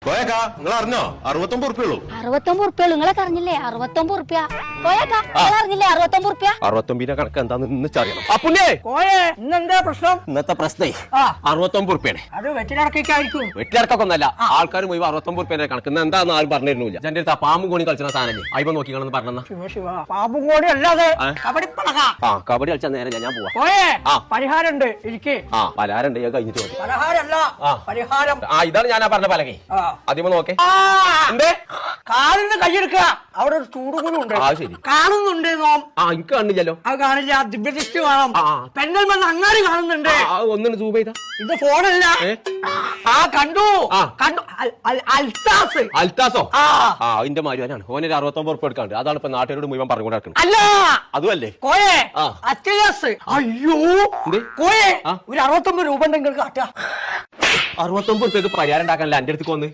നിങ്ങൾ അറിഞ്ഞോ 69 ഉറുപ്പിയുള്ളൂ. 69 ഉറുപ്പിയുള്ളൂ. നിങ്ങളൊക്കെ അറിഞ്ഞില്ലേ? 69 ഉറുപ്പ്യ. പോയേക്കാ നിങ്ങൾ അറിഞ്ഞില്ലേ? 69 ഉറുപ്പ്യ. 69 കണക്ക് എന്താന്ന് അറിയണം. അപ്പുണ്ണേ ഇന്നെന്താ പ്രശ്നം? ഇന്നത്തെ പ്രശ്നേ 69 ഉറുപ്പിയാണ്. അത് വെറ്റിലടക്കായിരിക്കും. വെട്ടിലിറക്കൊക്കെ ഒന്നല്ല, ആൾക്കാർ മുഴുവൻ 69 ഉറുപ്പിന്റെ കണക്ക്. എന്താന്ന് ആരും പറഞ്ഞിരുന്നില്ല. എന്റെ അടുത്ത് പാമ്പും കോണി കളിച്ച സാധനം അയ്യോ നോക്കിക്കണെന്ന് പറഞ്ഞ ശിവ ശിവ, പാമ്പും കൂടി അല്ലാതെ കബഡിപ്പണക. കബഡി കളിച്ചാൽ നേരെ ഞാൻ പോവാ. പോയേ പരിഹാരം ഉണ്ട്. ഇരിക്കേ പലഹാരുണ്ട് കഴിഞ്ഞിട്ട് മതി. പലഹാരല്ല പരിഹാരം. ഇതാണ് ഞാൻ പറഞ്ഞ പലകെ. ആദ്യമേ നോക്കേ. എന്തേ കാലിന് കൈയെടുക്കുക. അവിടെ ഒരു ചൂടുകൂടുണ്ട്. ശരി കാണുന്നുണ്ട് നോം. എനിക്ക് കണ്ടില്ലല്ലോ. അത് കാണില്ല. ദിവ്യദൃഷ്ടി കാണാം. പെണ്ണൽ അങ്ങാടി കാണുന്നുണ്ട്. ഒന്നിന് സൂം ചെയ്താ. ഇത് ഫോണല്ല. കണ്ടു കണ്ടു. അൽത്താസ്. അൽത്താസോ? അതിന്റെ മാരുവാനാണ്. ഓനൊരു 69 ഉറുപ്പ് എടുക്കാണ്ട്. അതാണ് ഇപ്പൊ നാട്ടുകാരോട് മുഴുവൻ പറഞ്ഞുകൊണ്ട് നടക്കുന്നത്. അല്ല അതുമല്ലേ കോയെ അച്ചയാസ്. അയ്യോ കോയെ ഒരു 69 രൂപ ഉണ്ടെങ്കിൽ കാട്ടുക. 69 ഉറുപ്പ്യക്ക് പരിഹാരം ഉണ്ടാക്കാനല്ല എന്റെ അടുത്ത് വന്ന്.